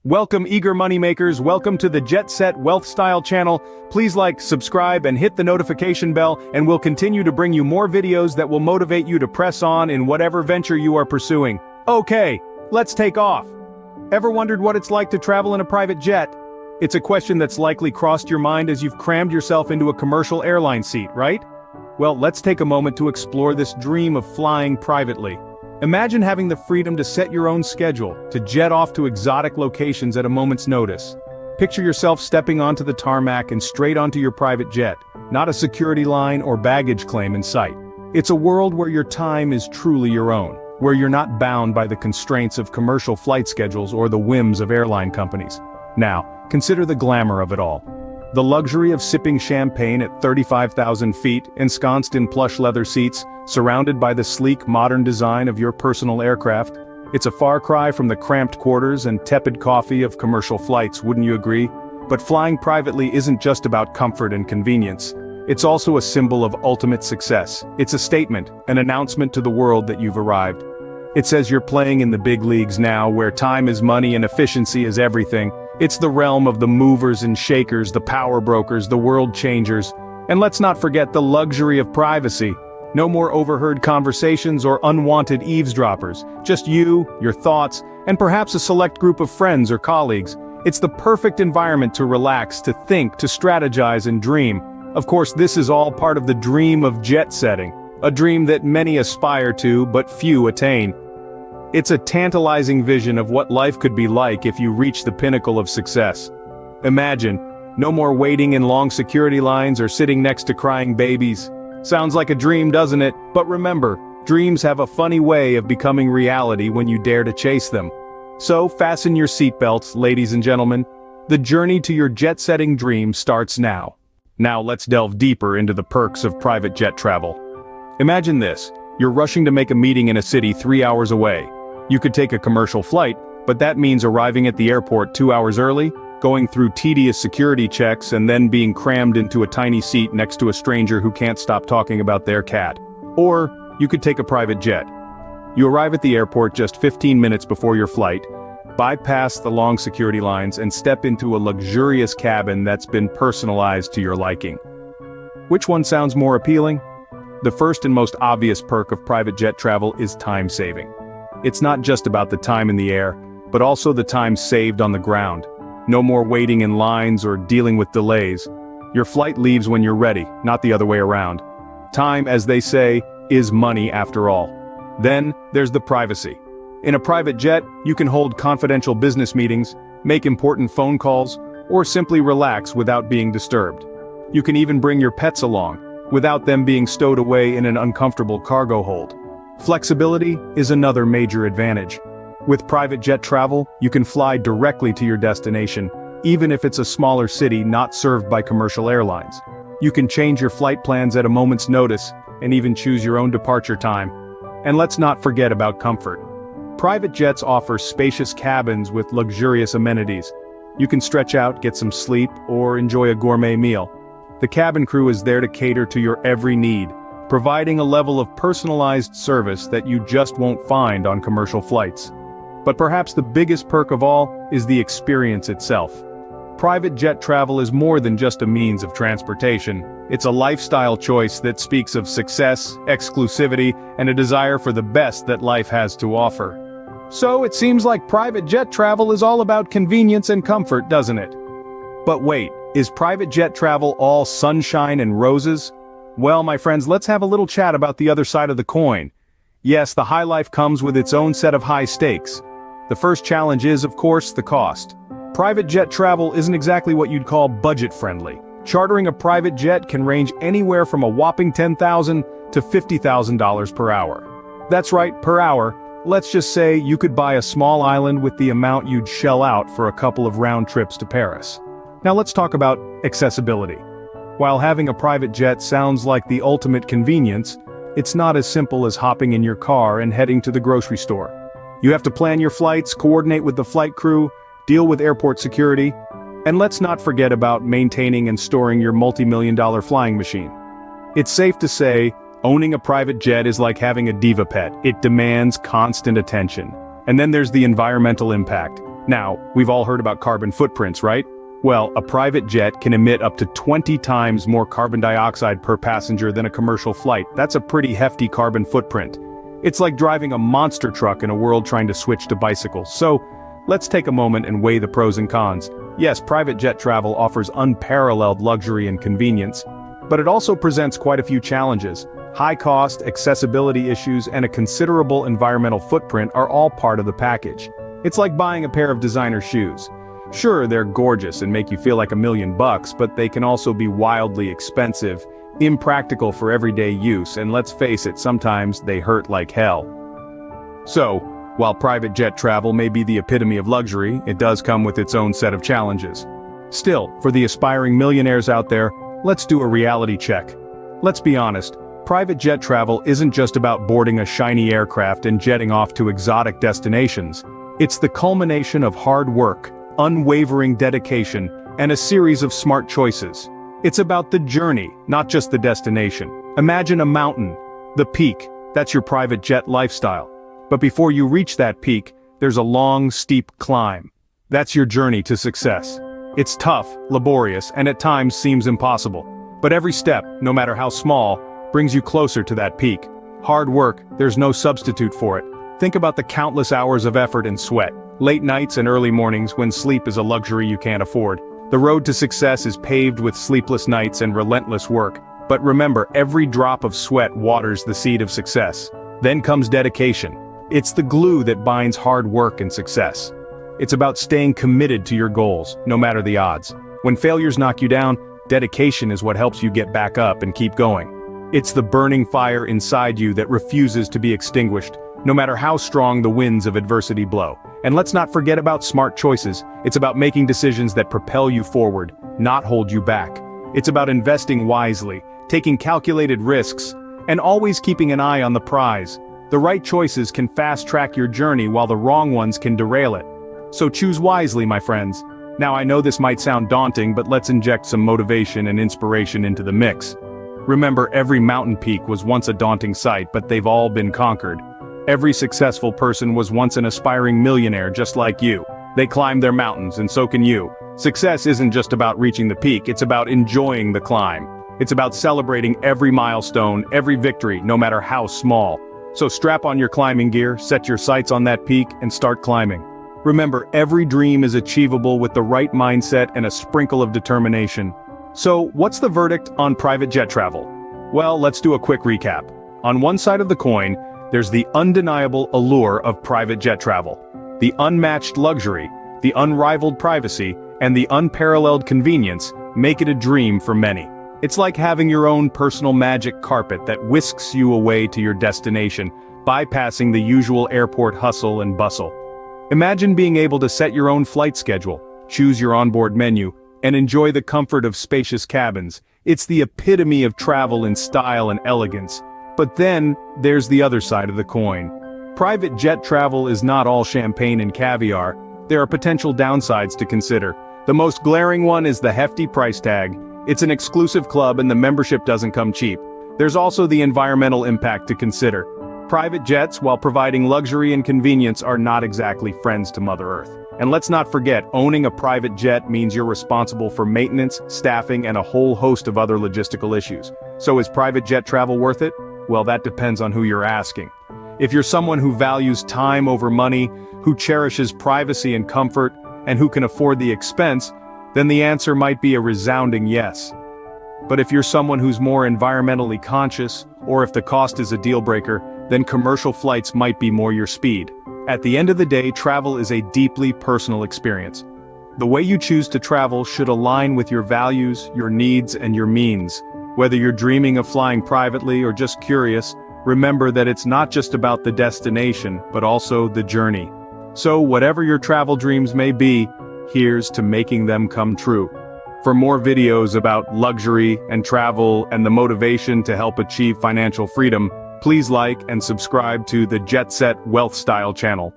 Welcome, eager moneymakers. Welcome to the Jetset Wealthstyle channel. Please like, subscribe, and hit the notification bell, and we'll continue to bring you more videos that will motivate you to press on in whatever venture you are pursuing. Okay, let's take off. Ever wondered what it's like to travel in a private jet? It's a question that's likely crossed your mind as you've crammed yourself into a commercial airline seat, right? Well, let's take a moment to explore this dream of flying privately. Imagine having the freedom to set your own schedule, to jet off to exotic locations at a moment's notice. Picture yourself stepping onto the tarmac and straight onto your private jet, not a security line or baggage claim in sight. It's a world where your time is truly your own, where you're not bound by the constraints of commercial flight schedules or the whims of airline companies. Now, consider the glamour of it all. The luxury of sipping champagne at 35,000 feet, ensconced in plush leather seats, surrounded by the sleek modern design of your personal aircraft. It's a far cry from the cramped quarters and tepid coffee of commercial flights, wouldn't you agree? But flying privately isn't just about comfort and convenience. It's also a symbol of ultimate success. It's a statement, an announcement to the world that you've arrived. It says you're playing in the big leagues now, where time is money and efficiency is everything. It's the realm of the movers and shakers, the power brokers, the world changers. And let's not forget the luxury of privacy. No more overheard conversations or unwanted eavesdroppers. Just you, your thoughts, and perhaps a select group of friends or colleagues. It's the perfect environment to relax, to think, to strategize and dream. Of course, this is all part of the dream of jet setting, a dream that many aspire to but few attain. It's a tantalizing vision of what life could be like if you reach the pinnacle of success. Imagine, no more waiting in long security lines or sitting next to crying babies. Sounds like a dream, doesn't it? But remember, dreams have a funny way of becoming reality when you dare to chase them. So fasten your seatbelts, ladies and gentlemen. The journey to your jet-setting dream starts now. Now let's delve deeper into the perks of private jet travel. Imagine this, you're rushing to make a meeting in a city 3 hours away. You could take a commercial flight, but that means arriving at the airport 2 hours early, going through tedious security checks, and then being crammed into a tiny seat next to a stranger who can't stop talking about their cat. Or, you could take a private jet. You arrive at the airport just 15 minutes before your flight, bypass the long security lines, and step into a luxurious cabin that's been personalized to your liking. Which one sounds more appealing? The first and most obvious perk of private jet travel is time saving. It's not just about the time in the air, but also the time saved on the ground. No more waiting in lines or dealing with delays. Your flight leaves when you're ready, not the other way around. Time, as they say, is money after all. Then, there's the privacy. In a private jet, you can hold confidential business meetings, make important phone calls, or simply relax without being disturbed. You can even bring your pets along, without them being stowed away in an uncomfortable cargo hold. Flexibility is another major advantage. With private jet travel, you can fly directly to your destination, even if it's a smaller city not served by commercial airlines. You can change your flight plans at a moment's notice, and even choose your own departure time. And let's not forget about comfort. Private jets offer spacious cabins with luxurious amenities. You can stretch out, get some sleep, or enjoy a gourmet meal. The cabin crew is there to cater to your every need, providing a level of personalized service that you just won't find on commercial flights. But perhaps the biggest perk of all is the experience itself. Private jet travel is more than just a means of transportation. It's a lifestyle choice that speaks of success, exclusivity, and a desire for the best that life has to offer. So it seems like private jet travel is all about convenience and comfort, doesn't it? But wait, is private jet travel all sunshine and roses? Well, my friends, let's have a little chat about the other side of the coin. Yes, the high life comes with its own set of high stakes. The first challenge is, of course, the cost. Private jet travel isn't exactly what you'd call budget-friendly. Chartering a private jet can range anywhere from a whopping $10,000 to $50,000 per hour. That's right, per hour. Let's just say you could buy a small island with the amount you'd shell out for a couple of round trips to Paris. Now let's talk about accessibility. While having a private jet sounds like the ultimate convenience, it's not as simple as hopping in your car and heading to the grocery store. You have to plan your flights, coordinate with the flight crew, deal with airport security, and let's not forget about maintaining and storing your multi-million-dollar flying machine. It's safe to say, owning a private jet is like having a diva pet. It demands constant attention. And then there's the environmental impact. Now, we've all heard about carbon footprints, right? Well, a private jet can emit up to 20 times more carbon dioxide per passenger than a commercial flight. That's a pretty hefty carbon footprint. It's like driving a monster truck in a world trying to switch to bicycles. So, let's take a moment and weigh the pros and cons. Yes, private jet travel offers unparalleled luxury and convenience, but it also presents quite a few challenges. High cost, accessibility issues, and a considerable environmental footprint are all part of the package. It's like buying a pair of designer shoes. Sure, they're gorgeous and make you feel like $1,000,000, but they can also be wildly expensive, impractical for everyday use, and let's face it, sometimes they hurt like hell. So, while private jet travel may be the epitome of luxury, it does come with its own set of challenges. Still, for the aspiring millionaires out there, let's do a reality check. Let's be honest, private jet travel isn't just about boarding a shiny aircraft and jetting off to exotic destinations. It's the culmination of hard work, unwavering dedication, and a series of smart choices. It's about the journey, not just the destination. Imagine a mountain, the peak, that's your private jet lifestyle. But before you reach that peak, there's a long, steep climb. That's your journey to success. It's tough, laborious, and at times seems impossible. But every step, no matter how small, brings you closer to that peak. Hard work, there's no substitute for it. Think about the countless hours of effort and sweat. Late nights and early mornings when sleep is a luxury you can't afford. The road to success is paved with sleepless nights and relentless work. But remember, every drop of sweat waters the seed of success. Then comes dedication. It's the glue that binds hard work and success. It's about staying committed to your goals, no matter the odds. When failures knock you down, dedication is what helps you get back up and keep going. It's the burning fire inside you that refuses to be extinguished, no matter how strong the winds of adversity blow. And let's not forget about smart choices. It's about making decisions that propel you forward, not hold you back. It's about investing wisely, taking calculated risks, and always keeping an eye on the prize. The right choices can fast-track your journey while the wrong ones can derail it. So choose wisely, my friends. Now I know this might sound daunting, but let's inject some motivation and inspiration into the mix. Remember, every mountain peak was once a daunting sight, but they've all been conquered. Every successful person was once an aspiring millionaire just like you. They climbed their mountains, and so can you. Success isn't just about reaching the peak, it's about enjoying the climb. It's about celebrating every milestone, every victory, no matter how small. So strap on your climbing gear, set your sights on that peak, and start climbing. Remember, every dream is achievable with the right mindset and a sprinkle of determination. So, what's the verdict on private jet travel? Well, let's do a quick recap. On one side of the coin, there's the undeniable allure of private jet travel. The unmatched luxury, the unrivaled privacy, and the unparalleled convenience make it a dream for many. It's like having your own personal magic carpet that whisks you away to your destination, bypassing the usual airport hustle and bustle. Imagine being able to set your own flight schedule, choose your onboard menu, and enjoy the comfort of spacious cabins. It's the epitome of travel in style and elegance. But then, there's the other side of the coin. Private jet travel is not all champagne and caviar. There are potential downsides to consider. The most glaring one is the hefty price tag. It's an exclusive club and the membership doesn't come cheap. There's also the environmental impact to consider. Private jets, while providing luxury and convenience, are not exactly friends to Mother Earth. And let's not forget, owning a private jet means you're responsible for maintenance, staffing, and a whole host of other logistical issues. So is private jet travel worth it? Well, that depends on who you're asking. If you're someone who values time over money, who cherishes privacy and comfort, and who can afford the expense, then the answer might be a resounding yes. But if you're someone who's more environmentally conscious, or if the cost is a deal breaker, then commercial flights might be more your speed. At the end of the day, travel is a deeply personal experience. The way you choose to travel should align with your values, your needs, and your means. Whether you're dreaming of flying privately or just curious, remember that it's not just about the destination, but also the journey. So whatever your travel dreams may be, here's to making them come true. For more videos about luxury and travel and the motivation to help achieve financial freedom, please like and subscribe to the Jetset Wealthstyle channel.